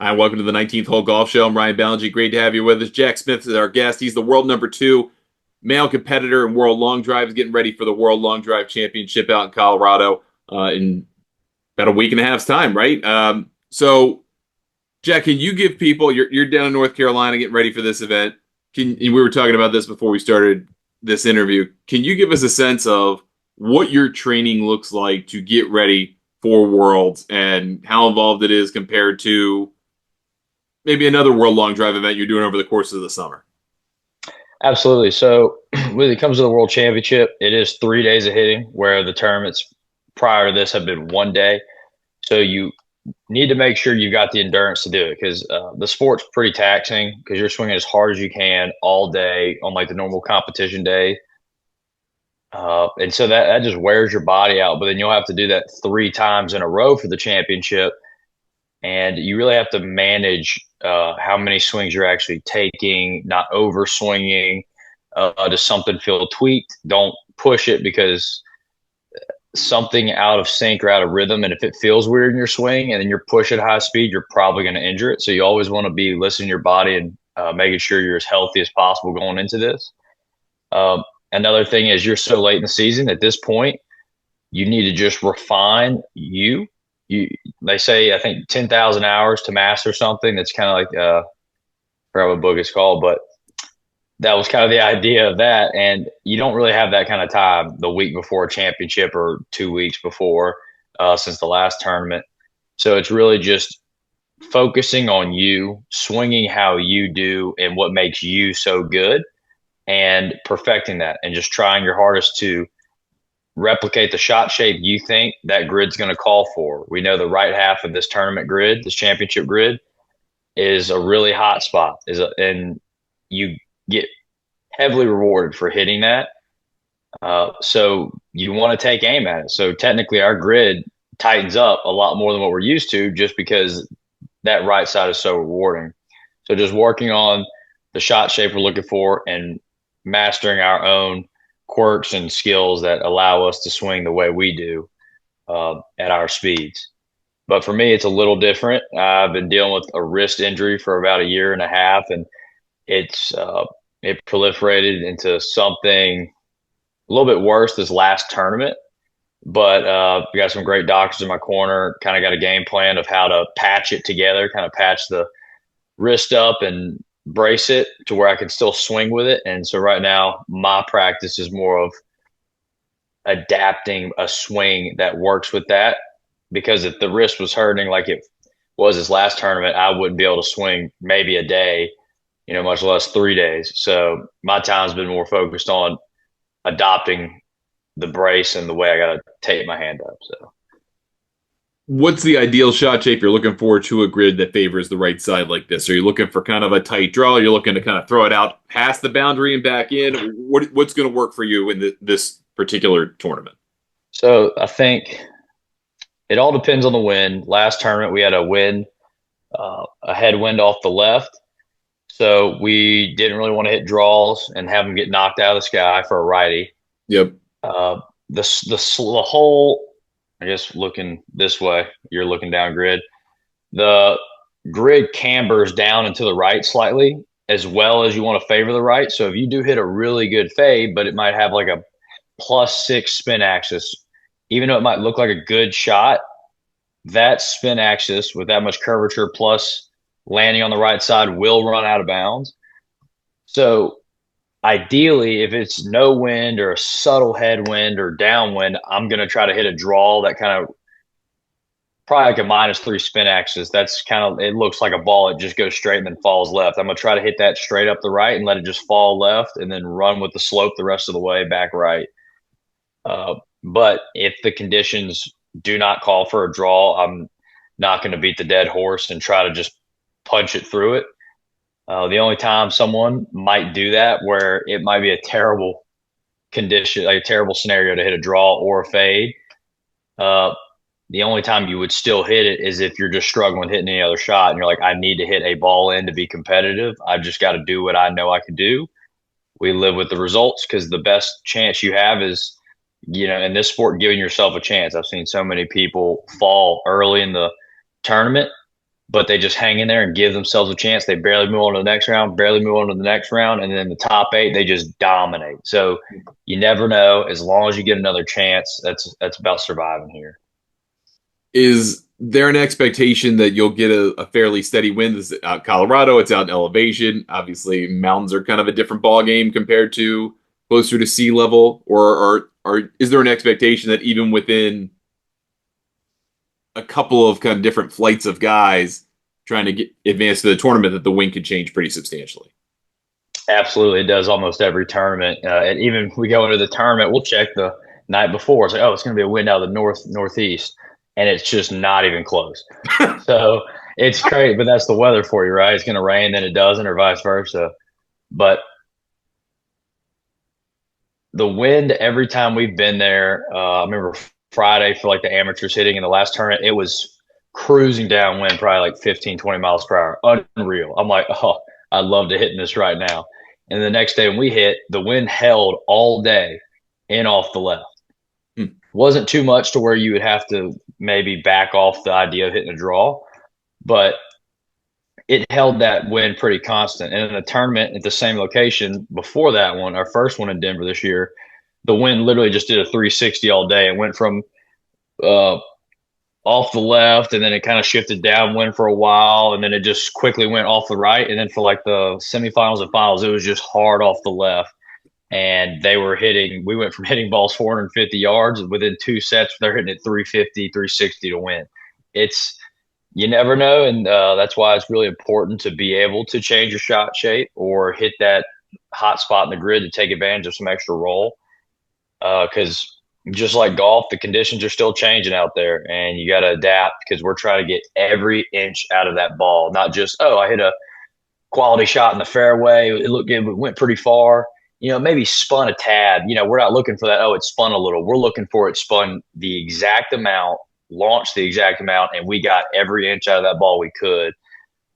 Hi, welcome to the 19th Hole Golf Show. I'm Ryan Ballengee. Great to have you with us. Jack Smith is our guest. He's the world number two male competitor in World Long Drive. He's getting ready for the World Long Drive Championship out in Colorado in about a week and a half's time, right? Jack, can you give people, you're down in North Carolina getting ready for this event. We were talking about this before we started this interview. Can you give us a sense of what your training looks like to get ready for Worlds and how involved it is compared to maybe another World Long Drive event you're doing over the course of the summer? Absolutely. So when it comes to the World Championship, it is 3 days of hitting, where the tournaments prior to this have been 1 day. So you need to make sure you've got the endurance to do it, because the sport's pretty taxing, because you're swinging as hard as you can all day on like the normal competition day. And so that just wears your body out. But then you'll have to do that 3 times in a row for the championship. And you really have to manage how many swings you're actually taking, not over swinging. Does something feel tweaked? Don't push it, because something out of sync or out of rhythm, and if it feels weird in your swing and then you're pushing at high speed, you're probably going to injure it. So you always want to be listening to your body and making sure you're as healthy as possible going into this. Another thing is, you're so late in the season at this point, you need to just refine you. They say, I think, 10,000 hours to master something. That's kind of like I forgot what book it's called, but that was kind of the idea of that. And you don't really have that kind of time the week before a championship or 2 weeks before, since the last tournament. So it's really just focusing on you, swinging how you do and what makes you so good, and perfecting that, and just trying your hardest to replicate the shot shape you think that grid's going to call for. We know the right half of this tournament grid, this championship grid, is a really hot spot. And you get heavily rewarded for hitting that. So you want to take aim at it. So technically, our grid tightens up a lot more than what we're used to, just because that right side is so rewarding. So just working on the shot shape we're looking for, and mastering our own quirks and skills that allow us to swing the way we do at our speeds. But for me, it's a little different. I've been dealing with a wrist injury for about a year and a half, and it's it proliferated into something a little bit worse this last tournament. But we got some great doctors in my corner. Kind of got a game plan of how to patch it together, kind of patch the wrist up and brace it to where I can still swing with it. And so right now, my practice is more of adapting a swing that works with that. Because if the wrist was hurting like it was this last tournament, I wouldn't be able to swing maybe a day, much less 3 days. So my time's been more focused on adopting the brace and the way I got to tape my hand up. So What's the ideal shot shape you're looking for to a grid that favors the right side like this? Are you looking for kind of a tight draw? You're looking to kind of throw it out past the boundary and back in? What's going to work for you in this particular tournament? so I think it all depends on the wind. Last tournament, we had a headwind off the left. So we didn't really want to hit draws and have them get knocked out of the sky for a righty. Yep. Uh, the whole, I guess, looking this way, you're looking down grid. The grid cambers down and to the right slightly, as well as you want to favor the right. So if you do hit a really good fade, but it might have like a +6 spin axis, even though it might look like a good shot, that spin axis with that much curvature plus landing on the right side will run out of bounds. So ideally, if it's no wind or a subtle headwind or downwind, I'm going to try to hit a draw that kind of probably like a -3 spin axis. That's kind of, it looks like a ball. It just goes straight and then falls left. I'm going to try to hit that straight up the right and let it just fall left, and then run with the slope the rest of the way back right. But if the conditions do not call for a draw, I'm not going to beat the dead horse and try to just punch it through it. The only time someone might do that, where it might be a terrible condition, like a terrible scenario to hit a draw or a fade, uh, the only time you would still hit it is if you're just struggling hitting any other shot and you're like, I need to hit a ball in to be competitive. I've just got to do what I know I can do. We live with the results, because the best chance you have is, in this sport, giving yourself a chance. I've seen so many people fall early in the tournament but they just hang in there and give themselves a chance. They barely move on to the next round, barely move on to the next round, and then the top eight they just dominate. So you never know. As long as you get another chance, that's about surviving here. Is there an expectation that you'll get a fairly steady win? This is out Colorado. It's out in elevation. Obviously, mountains are kind of a different ball game compared to closer to sea level. Or is there an expectation that even within a couple of kind of different flights of guys trying to get advance to the tournament, that the win could change pretty substantially? Absolutely, it does almost every tournament. And even we go into the tournament, we'll check the night before. It's like, oh, it's going to be a wind out of the northeast, and it's just not even close. So it's crazy, but that's the weather for you, right? It's going to rain, then it doesn't, or vice versa. But the wind every time we've been there, I remember Friday for like the amateurs hitting in the last tournament, it was cruising downwind, probably like 15, 20 miles per hour. Unreal. I'm like, oh, I'd love to hit in this right now. And the next day when we hit, the wind held all day in off the left. Hmm. Wasn't too much to where you would have to maybe back off the idea of hitting a draw, but it held that wind pretty constant. And in the tournament at the same location before that one, our first one in Denver this year, the wind literally just did a 360 all day and went from uh, off the left, and then it kind of shifted downwind for a while, and then it just quickly went off the right. And then for like the semifinals and finals, it was just hard off the left. And they were hitting, we went from hitting balls 450 yards within 2 sets. They're hitting it 350, 360 to win. It's, you never know. And that's why it's really important to be able to change your shot shape or hit that hot spot in the grid to take advantage of some extra roll. Because just like golf, the conditions are still changing out there, and you got to adapt because we're trying to get every inch out of that ball, not just, oh, I hit a quality shot in the fairway. It looked good, it went pretty far. Maybe spun a tad. We're not looking for that. Oh, it spun a little. We're looking for it spun the exact amount, launched the exact amount, and we got every inch out of that ball we could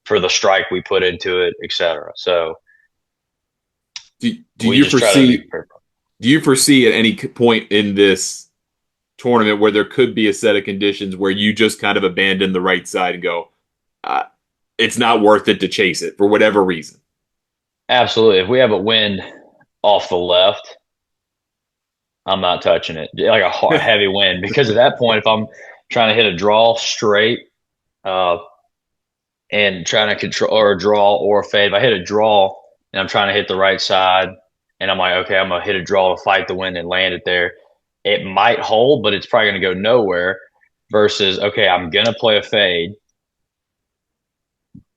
for the strike we put into it, etc. So Do we you just try to be foresee do you foresee at any point in this tournament where there could be a set of conditions where you just kind of abandon the right side and go, uh, it's not worth it to chase it for whatever reason? absolutely. If we have a wind off the left, I'm not touching it. Like a heavy wind, because at that point, if I'm trying to hit a draw straight, uh, and trying to control or a draw or a fade, if I hit a draw and I'm trying to hit the right side, and I'm like, okay, I'm gonna hit a draw to fight the wind and land it there. It might hold, but it's probably gonna go nowhere. Versus, okay, I'm gonna play a fade,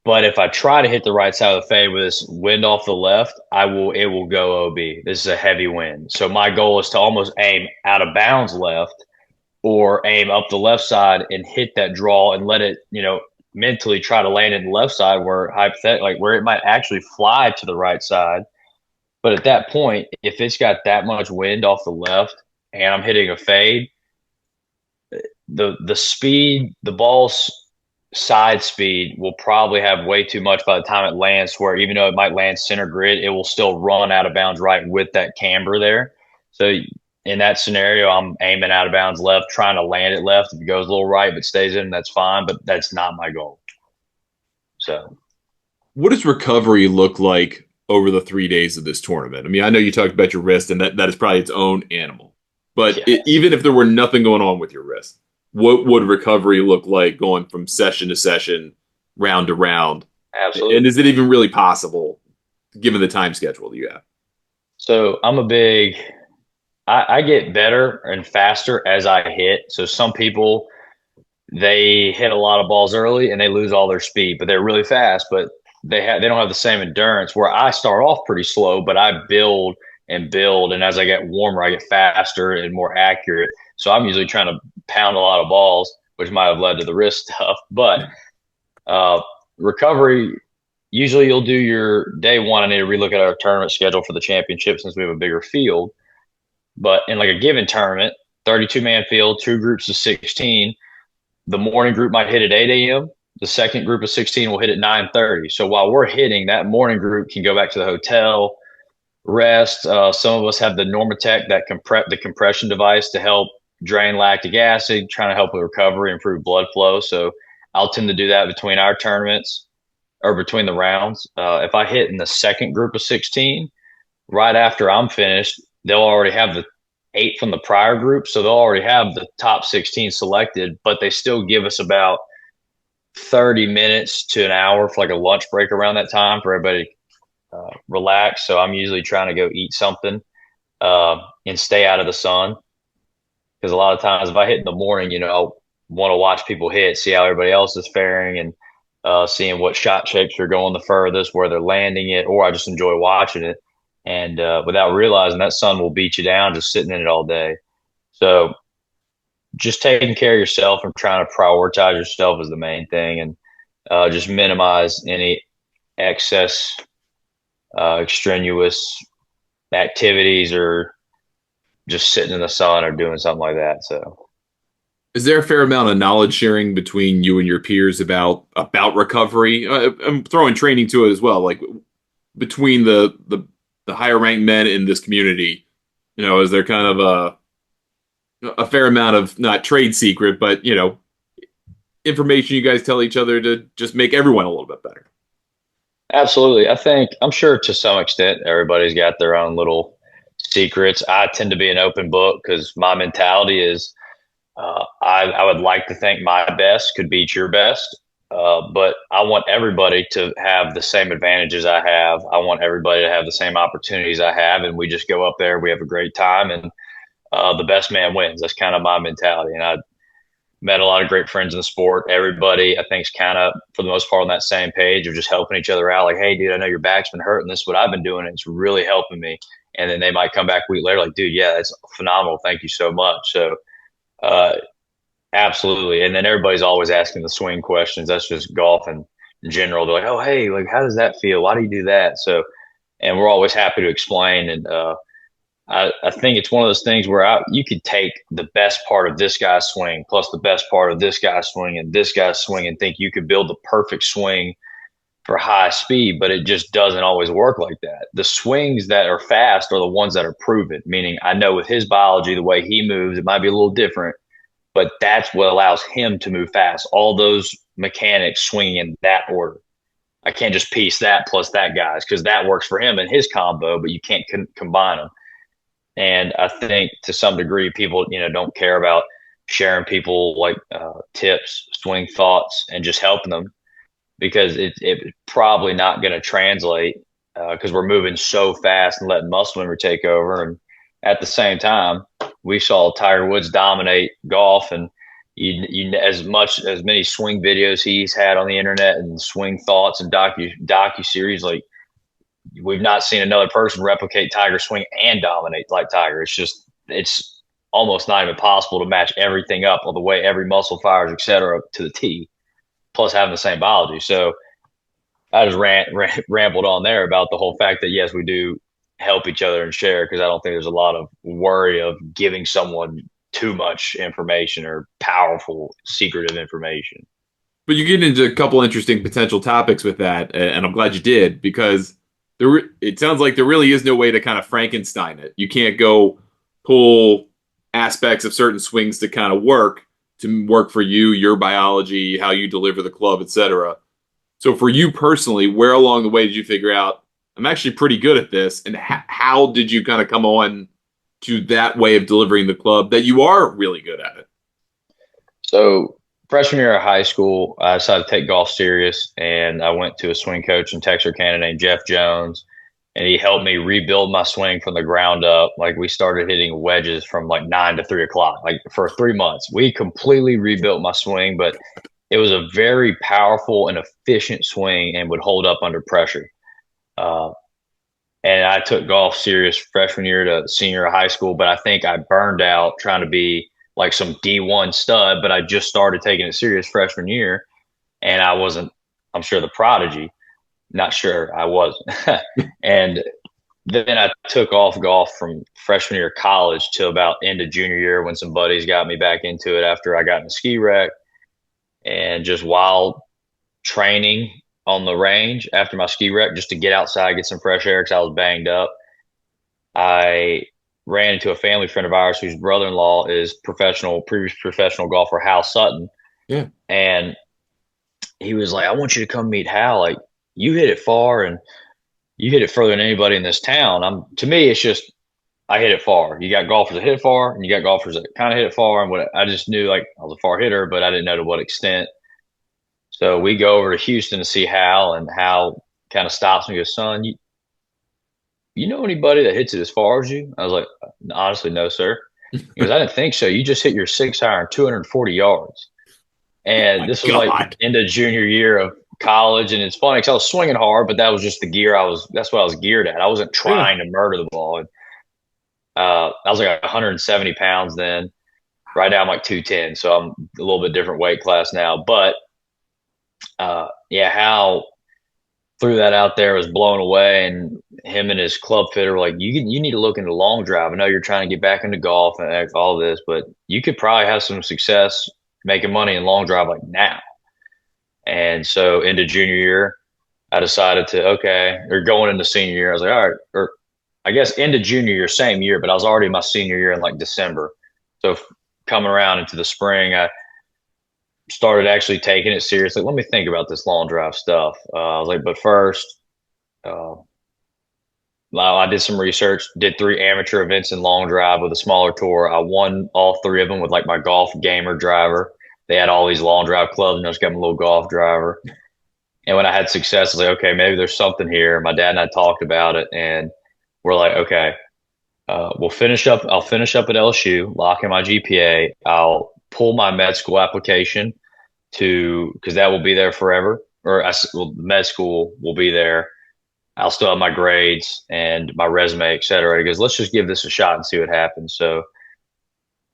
but if I try to hit the right side of the fade with this wind off the left, it will go OB. This is a heavy wind. So my goal is to almost aim out of bounds left or aim up the left side and hit that draw and let it, mentally try to land in the left side where hypothetically, like where it might actually fly to the right side. But at that point, if it's got that much wind off the left and I'm hitting a fade, the speed, the ball's side speed will probably have way too much by the time it lands, where even though it might land center grid, it will still run out of bounds right with that camber there. So in that scenario, I'm aiming out of bounds left, trying to land it left. If it goes a little right but stays in, that's fine, but that's not my goal. So What does recovery look like over the 3 days of this tournament? I mean, I know you talked about your wrist, and that is probably its own animal. But yeah, even if there were nothing going on with your wrist, what would recovery look like going from session to session, round to round? And absolutely. is it even really possible given the time schedule that you have? So I get better and faster as I hit. So some people, they hit a lot of balls early and they lose all their speed, but they're really fast, but they don't have the same endurance, where I start off pretty slow, but I build and build, and as I get warmer, I get faster and more accurate. So I'm usually trying to pound a lot of balls, which might have led to the wrist stuff. But uh, recovery, usually you'll do your day one. I need to relook at our tournament schedule for the championship since we have a bigger field. But in like a given tournament, 32-man field, two groups of 16, the morning group might hit at 8 a.m. The second group of 16 will hit at 9:30. So while we're hitting, that morning group can go back to the hotel, rest. Some of us have the Normatec, the compression device to help drain lactic acid, trying to help with recovery, improve blood flow. So I'll tend to do that between our tournaments or between the rounds. If I hit in the second group of 16, right after I'm finished, they'll already have the 8 from the prior group. So they'll already have the top 16 selected, but they still give us about 30 minutes to an hour for like a lunch break around that time for everybody relax. So I'm usually trying to go eat something and stay out of the sun. Because a lot of times if I hit in the morning, I'll want to watch people hit, see how everybody else is faring, and seeing what shot shapes are going the furthest, where they're landing it, or I just enjoy watching it. And without realizing that sun will beat you down just sitting in it all day. So just taking care of yourself and trying to prioritize yourself is the main thing, and just minimize any excess extraneous activities or just sitting in the sun or doing something like that. So Is there a fair amount of knowledge sharing between you and your peers about recovery? I'm throwing training to it as well, like between the higher ranked men in this community. Is there kind of a fair amount of not trade secret, but information you guys tell each other to just make everyone a little bit better? absolutely. I'm sure to some extent everybody's got their own little secrets. I tend to be an open book because my mentality is I would like to think my best could beat your best. But I want everybody to have the same advantages I have. I want everybody to have the same opportunities I have. And we just go up there, we have a great time, and the best man wins. That's kind of my mentality. And I met a lot of great friends in the sport. Everybody, I think, is kind of, for the most part, on that same page of just helping each other out. Like, hey, dude, I know your back's been hurting. This is what I've been doing. And it's really helping me. And then they might come back a week later, like, dude, yeah, that's phenomenal. Thank you so much. So, uh, absolutely. And then everybody's always asking the swing questions. That's just golf in general. They're like, oh, hey, like, how does that feel? Why do you do that? So, and we're always happy to explain. And I think it's one of those things where you could take the best part of this guy's swing plus the best part of this guy's swing and this guy's swing and think you could build the perfect swing for high speed, but it just doesn't always work like that. The swings that are fast are the ones that are proven, meaning I know with his biology, the way he moves, it might be a little different, but that's what allows him to move fast. All those mechanics swinging in that order. I can't just piece that plus that guy's because that works for him and his combo, but you can't combine them. And I think to some degree, people, don't care about sharing people like tips, swing thoughts, and just helping them because it's probably not going to translate because we're moving so fast and letting muscle memory take over. And at the same time, we saw Tiger Woods dominate golf, and as many swing videos he's had on the internet and swing thoughts and docu series, like we've not seen another person replicate Tiger's swing and dominate like Tiger. It's almost not even possible to match everything up all the way every muscle fires, etc., to the T, plus having the same biology. So I just rambled on there about the whole fact that yes, we do help each other and share because I don't think there's a lot of worry of giving someone too much information or powerful secretive information. But you get into a couple interesting potential topics with that, and I'm glad you did because it sounds like there really is no way to kind of Frankenstein it. You can't go pull aspects of certain swings to work for you, your biology, how you deliver the club, etc. So for you personally, where along the way did you figure out I'm actually pretty good at this, and how did you kind of come on to that way of delivering the club that you are really good at it? So freshman year of high school, I decided to take golf serious, and I went to a swing coach in Texarkana named Jeff Jones, and he helped me rebuild my swing from the ground up. Like we started hitting wedges from like 9 to 3 o'clock, like for 3 months. We completely rebuilt my swing, but it was a very powerful and efficient swing and would hold up under pressure. Uh, and I took golf serious freshman year to senior high school, but I think I burned out trying to be like some D1 stud, but I just started taking it serious freshman year, and I wasn't, I'm sure, the prodigy. Not sure I wasn't. And then I took off golf from freshman year of college till about end of junior year when some buddies got me back into it after I got in a ski wreck. And just while training on the range after my ski wreck, just to get outside, get some fresh air because I was banged up, I ran into a family friend of ours whose brother-in-law is previous professional golfer Hal Sutton. Yeah. And he was like, I want you to come meet Hal. Like, you hit it far and you hit it further than anybody in this town. To me, it's just, I hit it far. You got golfers that hit it far and you got golfers that kind of hit it far. And what I just knew, like, I was a far hitter, but I didn't know to what extent. So we go over to Houston to see Hal, and Hal kind of stops me and goes, son, you know anybody that hits it as far as you? I was like, honestly, no, sir. He goes, I didn't think so. You just hit your 6 iron 240 yards. Oh And my this was like God. into junior year of college. And it's funny because I was swinging hard, but that was just the gear that's what I was geared at. I wasn't Yeah. trying to murder the ball. And, I was like 170 pounds then. Right now I'm like 210. So I'm a little bit different weight class now. But yeah, Hal threw that out there, was blown away. And him and his club fitter were like, you need to look into long drive. I know you're trying to get back into golf and all this, but you could probably have some success making money in long drive like now. And so into junior year, I decided to, okay, or going into senior year, I was like, all right, or I guess into junior year, same year, but I was already my senior year in like December. So coming around into the spring, I started actually taking it seriously. Let me think about this long drive stuff. I was like, but first, uh, I did some research, did 3 amateur events in long drive with a smaller tour. I won all 3 of them with like my golf gamer driver. They had all these long drive clubs, and I just got my little golf driver. And when I had success, I was like, okay, maybe there's something here. My dad and I talked about it, and we're like, okay, we'll finish up. I'll finish up at LSU, lock in my GPA. I'll pull my med school application because that will be there forever. Well, med school will be there. I'll still have my grades and my resume, et cetera. He goes, let's just give this a shot and see what happens. So,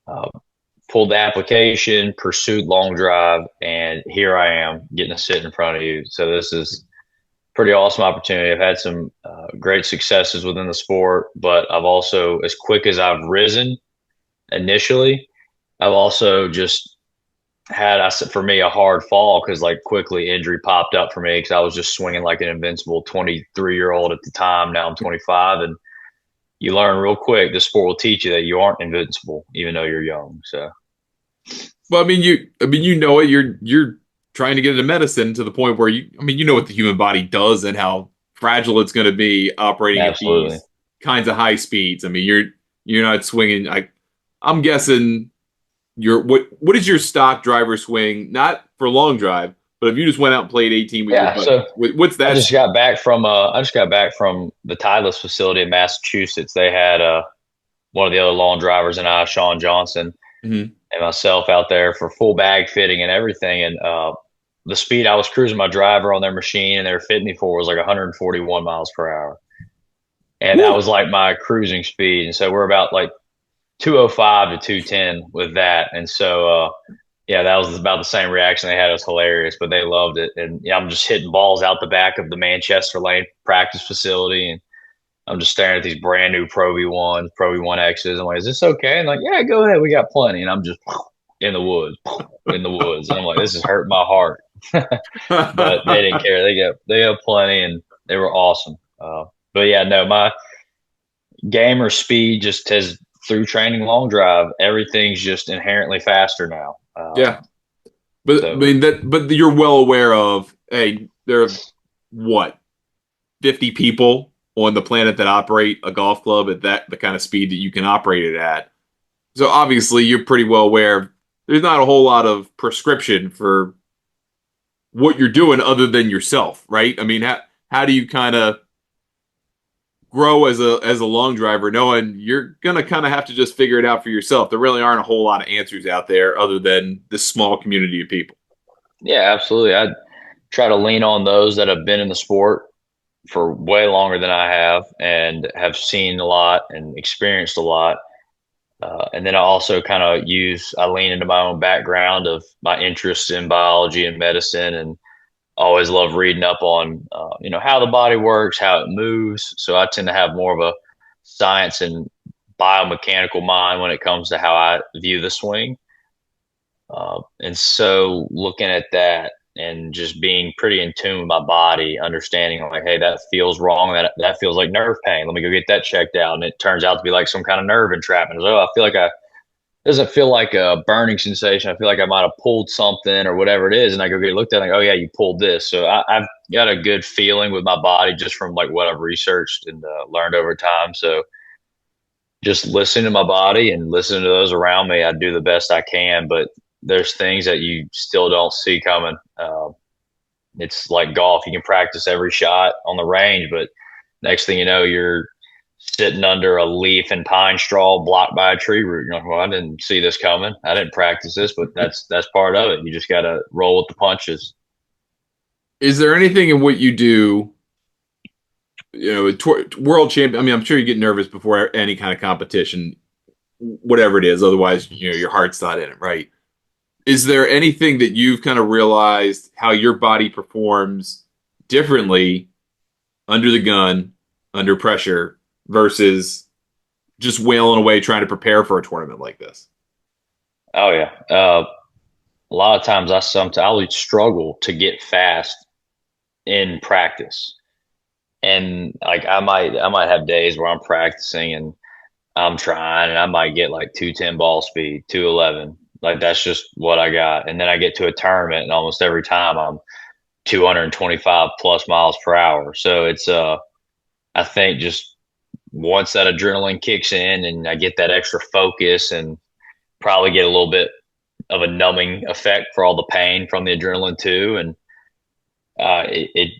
uh, pulled the application, pursued long drive, and here I am getting to sit in front of you. So this is pretty awesome opportunity. I've had some great successes within the sport, but I've also, as quick as I've risen initially, I've also just had, I said, for me, a hard fall because like quickly injury popped up for me because I was just swinging like an invincible 23-year-old at the time. Now I'm 25, and you learn real quick. This sport will teach you that you aren't invincible even though you're young. So Well, I mean, you know it. You're trying to get into medicine to the point where you know what the human body does and how fragile it's going to be operating at absolutely. these kinds of high speeds. I mean, you're not swinging. I'm guessing what is your stock driver swing? Not for long drive, but if you just went out and played 18 with your Yeah. buddies, So what's I that just speed? got back from the Titleist facility in Massachusetts. They had one of the other long drivers and I, Sean Johnson, Hmm. and myself out there for full bag fitting and everything. And the speed I was cruising my driver on their machine and they were fitting me for was like 141 miles per hour. And that Woo. was like my cruising speed. And so we're about like 205 to 210 with that. And so, yeah, that was about the same reaction they had. It was hilarious, but they loved it. And yeah, I'm just hitting balls out the back of the Manchester Lane practice facility. And I'm just staring at these brand new Pro V1s, Pro V1Xs. I'm like, is this okay? And like, yeah, go ahead. We got plenty. And I'm just in the woods, in the woods. And I'm like, this is hurting my heart. But they didn't care. They got plenty, and they were awesome. But yeah, no, my gamer speed just has through training long drive. Everything's just inherently faster now. Yeah, but I So mean but you're well aware of, hey, there are what 50 people on the planet that operate a golf club at the kind of speed that you can operate it at. So obviously you're pretty well aware there's not a whole lot of prescription for what you're doing other than yourself, right? I mean, how do you kind of grow as a long driver knowing you're gonna kind of have to just figure it out for yourself? There really aren't a whole lot of answers out there other than this small community of people. yeah, absolutely. I try to lean on those that have been in the sport for way longer than I have and have seen a lot and experienced a lot. And then I also I lean into my own background of my interests in biology and medicine, and always love reading up on, how the body works, how it moves. So I tend to have more of a science and biomechanical mind when it comes to how I view the swing. And so looking at that and just being pretty in tune with my body, understanding like, hey, that feels wrong. That feels like nerve pain. Let me go get that checked out. And it turns out to be like some kind of nerve entrapment. Oh, I feel like doesn't feel like a burning sensation. I feel like I might have pulled something or whatever it is, and I go get looked at and I go, oh yeah, you pulled this. So I've got a good feeling with my body just from like what I've researched and learned over time. So just listening to my body and listening to those around me, I do the best I can. But there's things that you still don't see coming. It's like golf; you can practice every shot on the range, but next thing you know, you're sitting under a leaf and pine straw blocked by a tree root. You're like, well, I didn't see this coming. I didn't practice this, but that's part of it. You just got to roll with the punches. Is there anything in what you do, world champion? I mean, I'm sure you get nervous before any kind of competition, whatever it is. Otherwise, your heart's not in it, right? Is there anything that you've kind of realized how your body performs differently under the gun, under pressure, versus just wailing away trying to prepare for a tournament like this? Oh yeah. A lot of times I would struggle to get fast in practice. And like I might have days where I'm practicing and I'm trying and I might get like 210 ball speed, 211. Like that's just what I got. And then I get to a tournament and almost every time I'm 225 plus miles per hour. So it's I think just once that adrenaline kicks in and I get that extra focus and probably get a little bit of a numbing effect for all the pain from the adrenaline too. And it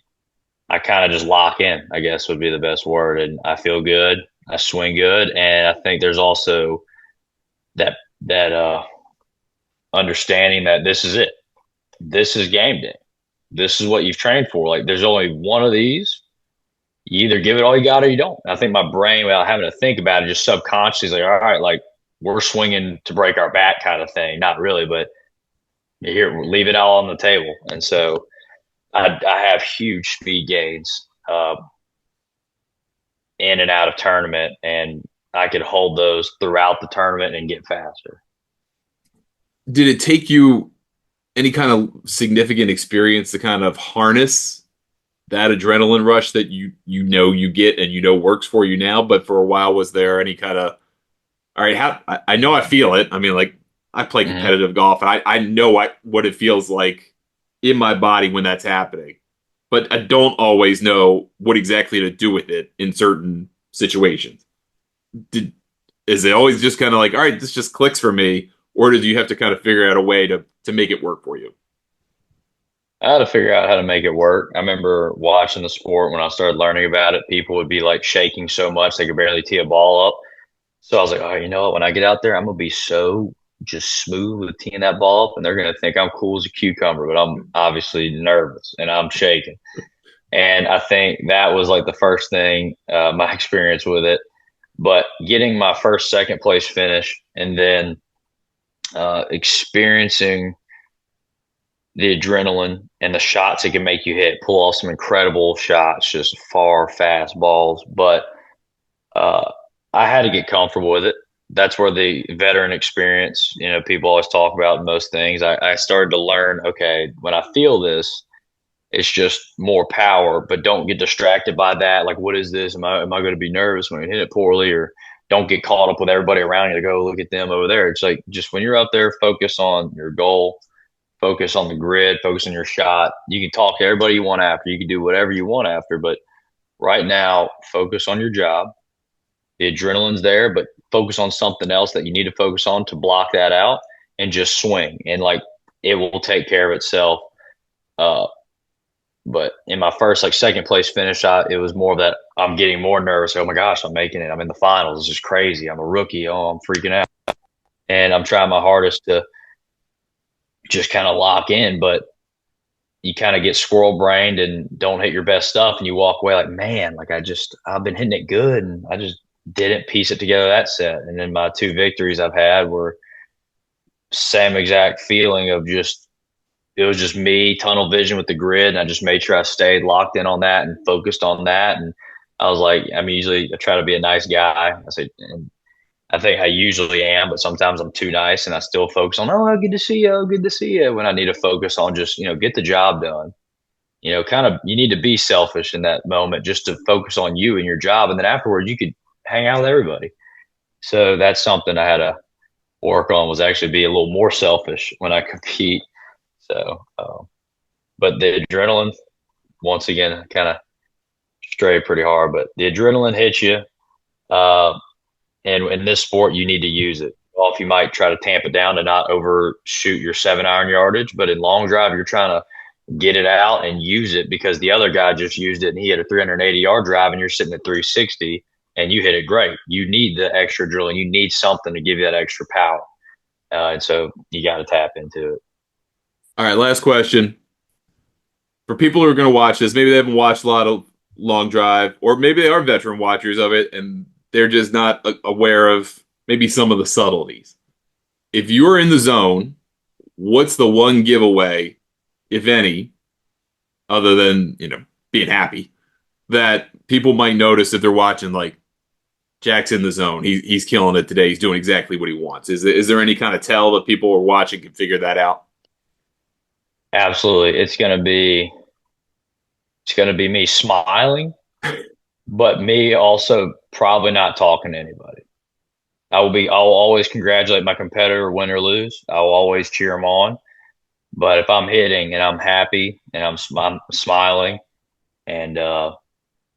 I kind of just lock in, I guess would be the best word. And I feel good. I swing good. And I think there's also that understanding that this is it. This is game day. This is what you've trained for. Like there's only one of these. You either give it all you got or you don't. I think my brain, without having to think about it, just subconsciously is like, all right, like we're swinging to break our back kind of thing. Not really, but here, leave it all on the table. And so I have huge speed gains in and out of tournament, and I could hold those throughout the tournament and get faster. Did it take you any kind of significant experience to kind of harness that adrenaline rush that you get and works for you now? But for a while, was there any kind of, all right, how I know I feel it. I mean, like I play Mm-hmm. competitive golf and I know what it feels like in my body when that's happening. But I don't always know what exactly to do with it in certain situations. Did Is it always just kind of like, all right, this just clicks for me, or did you have to kind of figure out a way to make it work for you? I had to figure out how to make it work. I remember watching the sport when I started learning about it. People would be like shaking so much they could barely tee a ball up. So I was like, oh, you know what? When I get out there, I'm gonna be so just smooth with teeing that ball up, and they're gonna think I'm cool as a cucumber. But I'm obviously nervous and I'm shaking. And I think that was like the first thing, my experience with it. But getting my first second place finish and then experiencing the adrenaline and the shots it can make you hit, pull off some incredible shots, just far, fast balls. But uh, I had to get comfortable with it. That's where the veteran experience, people always talk about most things. I started to learn, okay, when I feel this, it's just more power, but don't get distracted by that. Like, what is this? Am I going to be nervous when I hit it poorly, or don't get caught up with everybody around you to go look at them over there. It's like just when you're up there, focus on your goal, focus on the grid, focus on your shot. You can talk to everybody you want after, you can do whatever you want after, but right now, focus on your job. The adrenaline's there, but focus on something else that you need to focus on to block that out and just swing. And like it will take care of itself. Uh, but in my first like second place finish, it was more of that I'm getting more nervous. Oh my gosh, I'm making it. I'm in the finals. This is crazy. I'm a rookie. Oh, I'm freaking out. And I'm trying my hardest to just kind of lock in, but you kind of get squirrel brained and don't hit your best stuff and you walk away like, man, like I've been hitting it good and I just didn't piece it together that set. And then my two victories I've had were same exact feeling of just it was just me tunnel vision with the grid, and I just made sure I stayed locked in on that and focused on that. And I was like, usually I try to be a nice guy. I say, and I think I usually am, but sometimes I'm too nice, and I still focus on, oh, good to see you, good to see you. When I need to focus on just get the job done. Kind of you need to be selfish in that moment just to focus on you and your job, and then afterwards you could hang out with everybody. So that's something I had to work on was actually be a little more selfish when I compete. So, but the adrenaline, once again, kind of strayed pretty hard. But the adrenaline hits you, uh, and in this sport, you need to use it. Off, you might try to tamp it down to not overshoot your 7 iron yardage, but in long drive, you're trying to get it out and use it because the other guy just used it and he had a 380-yard drive and you're sitting at 360 and you hit it great. You need the extra drilling. You need something to give you that extra power. And so you got to tap into it. All right, last question. For people who are going to watch this, maybe they haven't watched a lot of Long Drive, or maybe they are veteran watchers of it and they're just not aware of maybe some of the subtleties. If you're in the zone, what's the one giveaway, if any, other than, being happy, that people might notice if they're watching, like, Jack's in the zone. He's killing it today. He's doing exactly what he wants. Is there any kind of tell that people are watching can figure that out? Absolutely. It's going to be me smiling, but me also probably not talking to anybody. I'll always congratulate my competitor, win or lose. I'll always cheer them on. But if I'm hitting and I'm happy and I'm smiling and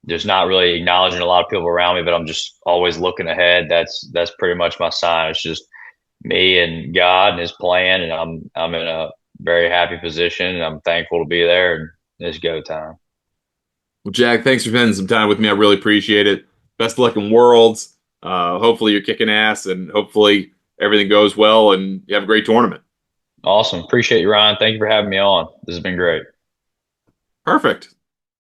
just not really acknowledging a lot of people around me, but I'm just always looking ahead, that's pretty much my sign. It's just me and God and His plan, and I'm in a very happy position, and I'm thankful to be there. And it's go time. Well, Jack, thanks for spending some time with me. I really appreciate it. Best of luck in Worlds. Hopefully you're kicking ass, and hopefully everything goes well, and you have a great tournament. Awesome. Appreciate you, Ryan. Thank you for having me on. This has been great. Perfect.